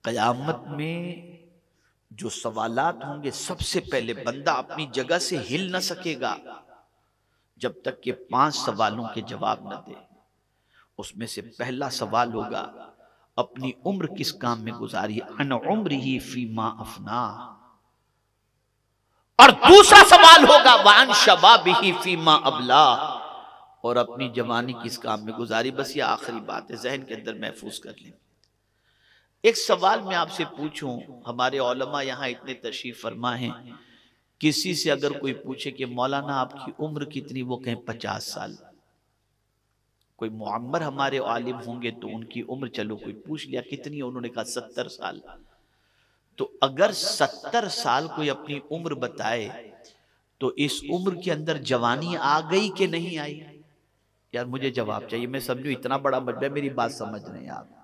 क़यामत में जो सवालात होंगे, सबसे पहले बंदा अपनी जगह से हिल न सकेगा जब तक कि 5 सवालों के जवाब न दे। उसमें से पहला सवाल होगा, अपनी उम्र किस काम में गुजारी, अन उम्रिही फीमा अफना। और दूसरा सवाल होगा, वान शबाबिही फीमा अबला, और अपनी जवानी किस काम में गुजारी। बस ये आखिरी बात है, जहन के अंदर महफूज कर लें। एक सवाल मैं आपसे पूछूं, हमारे उलमा यहाँ इतने तशरीफ फरमा हैं, किसी से अगर कोई पूछे कि मौलाना आपकी उम्र कितनी, वो कहें 50 साल। कोई मुअम्मर हमारे आलिम होंगे तो उनकी उम्र चलो कोई पूछ लिया कितनी, उन्होंने कहा 70 साल। तो अगर 70 साल कोई अपनी उम्र बताए तो इस उम्र के अंदर जवानी आ गई कि नहीं आई? यार मुझे जवाब चाहिए, मैं समझू इतना बड़ा मजबा, मेरी बात समझ रहे हैं आप।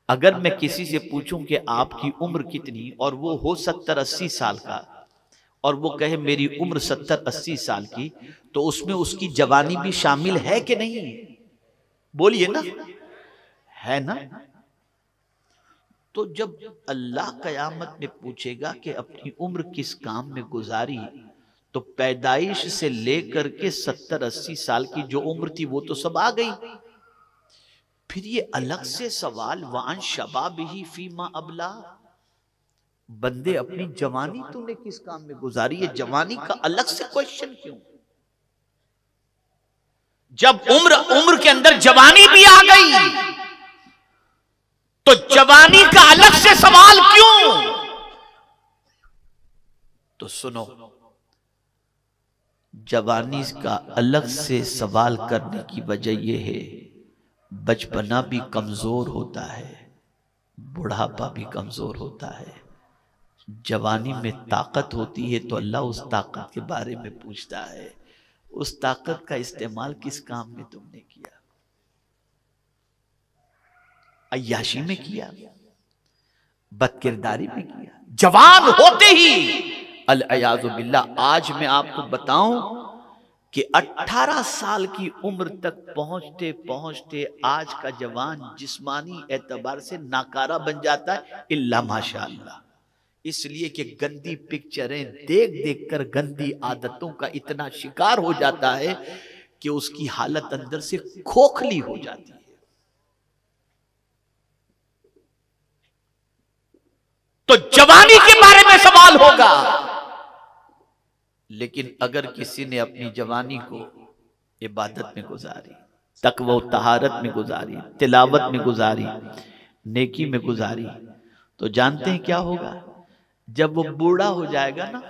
अगर मैं किसी से पूछूं कि आपकी उम्र कितनी, और वो हो 70-80 साल का, और वो कहे मेरी उम्र 70-80 साल की, तो उसमें उसकी जवानी भी शामिल है कि नहीं? बोलिए ना, है ना? तो जब अल्लाह क़यामत में पूछेगा कि अपनी उम्र किस काम में गुजारी, तो पैदाइश से लेकर के 70-80 साल की जो उम्र थी वो तो सब आ गई। फिर ये अलग से सवाल, वान शबाबिही फीमा अबला, बंदे अपनी जवानी तूने किस काम में गुजारी, है जवानी का अलग से क्वेश्चन क्यों? जब उम्र के अंदर जवानी भी आ गई तो जवानी का अलग से सवाल क्यों? तो सुनो, जवानी का अलग से सवाल करने की वजह यह है, बचपना भी कमजोर होता है, बुढ़ापा भी कमजोर होता है। जवानी में ताकत होती है तो अल्लाह उस ताकत के बारे में पूछता है, उस ताकत का इस्तेमाल किस काम में तुमने किया? अय्याशी में किया, बदकिरदारी में किया, जवान होते ही अल अयाज़ु बिल्लाह। आज मैं आपको बताऊं कि 18 साल की उम्र तक पहुंचते पहुंचते आज का जवान जिस्मानी एतबार से नाकारा बन जाता है, इल्ला माशाअल्लाह। इसलिए कि गंदी पिक्चरें देख देख कर गंदी आदतों का इतना शिकार हो जाता है कि उसकी हालत अंदर से खोखली हो जाती है। तो जवानी के बारे में सवाल होगा, लेकिन अगर किसी ने अपनी जवानी को इबादत में गुजारी, तकवा व तहारत में गुजारी, तिलावत में गुजारी, नेकी में गुजारी, तो जानते हैं क्या होगा? जब वो बूढ़ा हो जाएगा ना,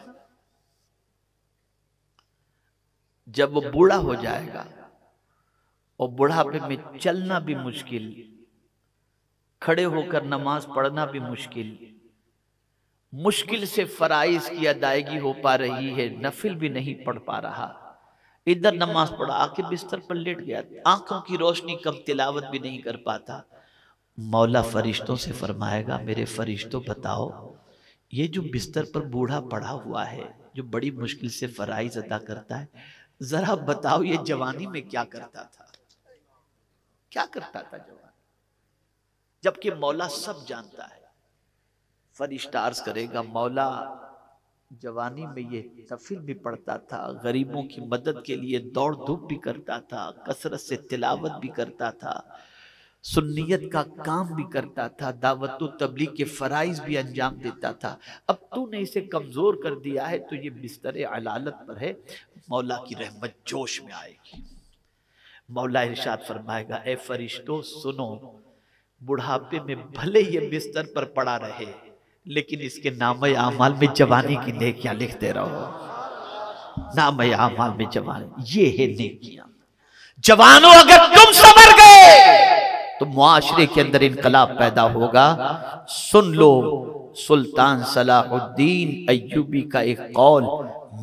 जब वो बूढ़ा हो जाएगा और बुढ़ापे में चलना भी मुश्किल, खड़े होकर नमाज पढ़ना भी मुश्किल, मुश्किल से फराइज की अदायगी हो पा रही है, नफिल भी नहीं पढ़ पा रहा, इधर नमाज पढ़ा आके बिस्तर पर लेट गया, आंखों की रोशनी कम, तिलावत भी नहीं कर पाता। मौला फरिश्तों से फरमाएगा, मेरे फरिश्तों बताओ, ये जो बिस्तर पर बूढ़ा पड़ा हुआ है, जो बड़ी मुश्किल से फराइज अदा करता है, जरा बताओ ये जवानी में क्या करता था? क्या करता था जवानी? जबकि मौला सब जानता है। फरिश्ता अर्ज करेगा, मौला जवानी में ये नफिल भी पढ़ता था, गरीबों की मदद के लिए दौड़ धूप भी करता था, कसरत से तिलावत भी करता था, सुन्नियत का काम भी करता था, दावत तबलीग के फराइज भी अंजाम देता था। अब तूने इसे कमजोर कर दिया है तो ये बिस्तर अलालत पर है, मौला की रहमत जोश में आएगी। मौला इरशाद फरमाएगा, ए फरिश्तों सुनो, बुढ़ापे में भले ये बिस्तर पर पड़ा रहे, लेकिन इसके नामे आमाल में जवानी की नेकियां लिखते रहो। नामे आमाल में जवानी, ये है नेकियां। जवानों अगर तुम सबर गए तो मुआशरे के अंदर इनकलाब पैदा होगा। सुन लो, सुल्तान सलाहुद्दीन अय्यूबी का एक कौल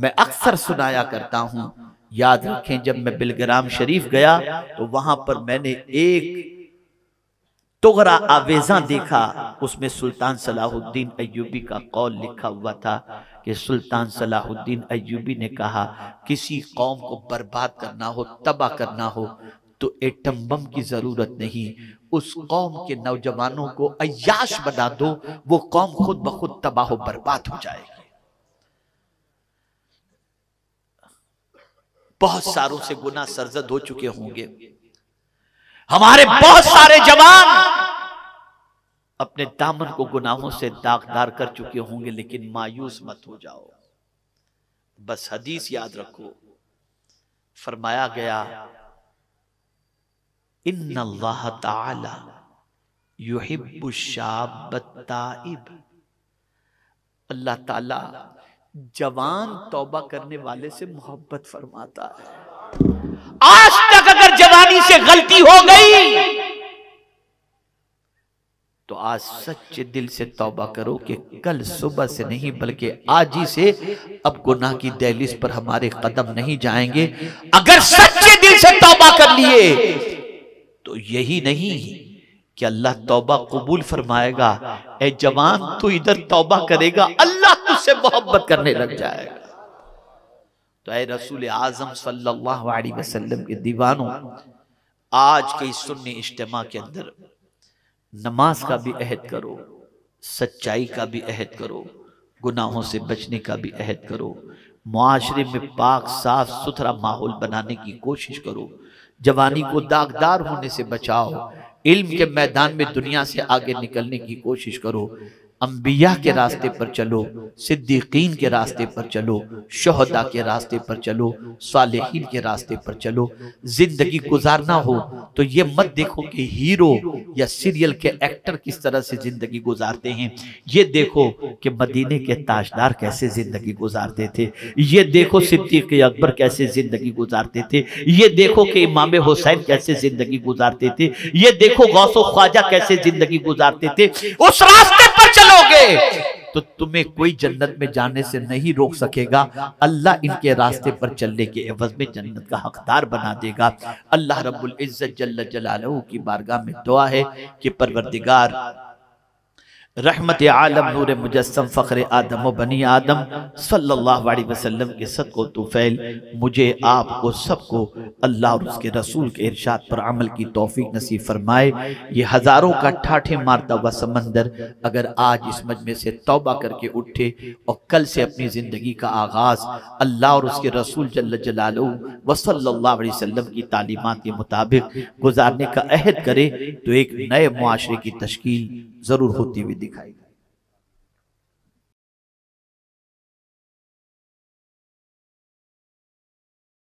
मैं अक्सर सुनाया करता हूं, याद रखें। जब मैं बिलग्राम शरीफ गया तो वहां पर मैंने एक तोगरा आवेजा देखा, उसमें सुल्तान सलाहुद्दीन अय्यूबी का कौल लिखा हुआ था कि सुल्तान सलाहुद्दीन अय्यूबी ने कहा, किसी कौम को बर्बाद करना हो, तबाह करना हो, तो एटम बम की जरूरत नहीं, उस कौम के नौजवानों को अय्याश बना दो, वो कौम खुद ब खुद तबाह बर्बाद हो जाएगी। बहुत सारों से गुनाह सरजद हो चुके होंगे, हमारे बहुत सारे जवान अपने दामन को गुनाहों से दागदार कर चुके होंगे, लेकिन मायूस मत हो जाओ। बस हदीस याद रखो, फरमाया गया इन्नल्लाह ताला युहिब्बुश शाब्बत ताइब, अल्लाह ताला जवान तौबा करने वाले से मोहब्बत फरमाता है। आज तक अगर जवानी से गलती हो गई तो आज सच्चे दिल से तौबा करो कि कल सुबह से नहीं बल्कि आज ही से अब गुनाह की दहलीज पर हमारे कदम नहीं जाएंगे। अगर सच्चे दिल से तौबा कर लिए तो यही नहीं कि अल्लाह तौबा कबूल फरमाएगा, ए जवान तू इधर तौबा करेगा अल्लाह तुझसे मोहब्बत करने लग जाएगा। तो ए रसूल आजम सल्लल्लाहु अलैहि वसल्लम के दीवानों, आज के इस सुन्नी इज्तिमा के अंदर नमाज का भी अहद करो, सच्चाई का भी अहद करो, गुनाहों से बचने का भी अहद करो, मुआशरे में पाक साफ सुथरा माहौल बनाने की कोशिश करो, जवानी को दागदार होने से बचाओ, इल्म के मैदान में दुनिया से आगे निकलने की कोशिश करो, अंबिया के रास्ते पर चलो, सिद्दीकीन के रास्ते पर चलो, शुहदा के रास्ते पर चलो, सालिहीन के रास्ते पर चलो। जिंदगी गुजारना हो तो ये मत देखो कि हीरो या सीरियल के एक्टर किस तरह से जिंदगी गुजारते हैं, ये देखो कि मदीने के ताजदार कैसे जिंदगी गुजारते थे, ये देखो सिद्दीक अकबर कैसे जिंदगी गुजारते थे, ये देखो कि इमाम हुसैन कैसे जिंदगी गुजारते थे, ये देखो गौसो ख्वाजा कैसे जिंदगी गुजारते थे। उस रास्ते पर चलोगे तो तुम्हें कोई जन्नत में जाने से नहीं रोक सकेगा। अल्लाह इनके रास्ते पर चलने के एवज में जन्नत का हकदार बना देगा। अल्लाह रब्बुल इज्जत जल्ल जलालहू की बारगाह में दुआ है कि परवरदिगार रहमत आलम नूर मुजस्सम फ़ख्र आदम व बनी आदम सल्लल्लाहु अलैहि वसल्लम के सदक़ो तुफ़ैल मुझे आपको सबको अल्लाह और उसके रसूल के इरशाद पर अमल की तौफीक नसीब फरमाए। ये हज़ारों का ठाठे मारता हुआ समंदर अगर आज इस मजमे से तौबा करके उठे और कल से अपनी ज़िंदगी का आगाज़ अल्लाह और उसके रसूल जल्ल जलालहू व सल्लल्लाहु अलैहि वसल्लम की तालीमात के मुताबिक गुजारने का अहद करे तो एक नए मुआशरे की तश्कील जरूर होती हुई दिखाई।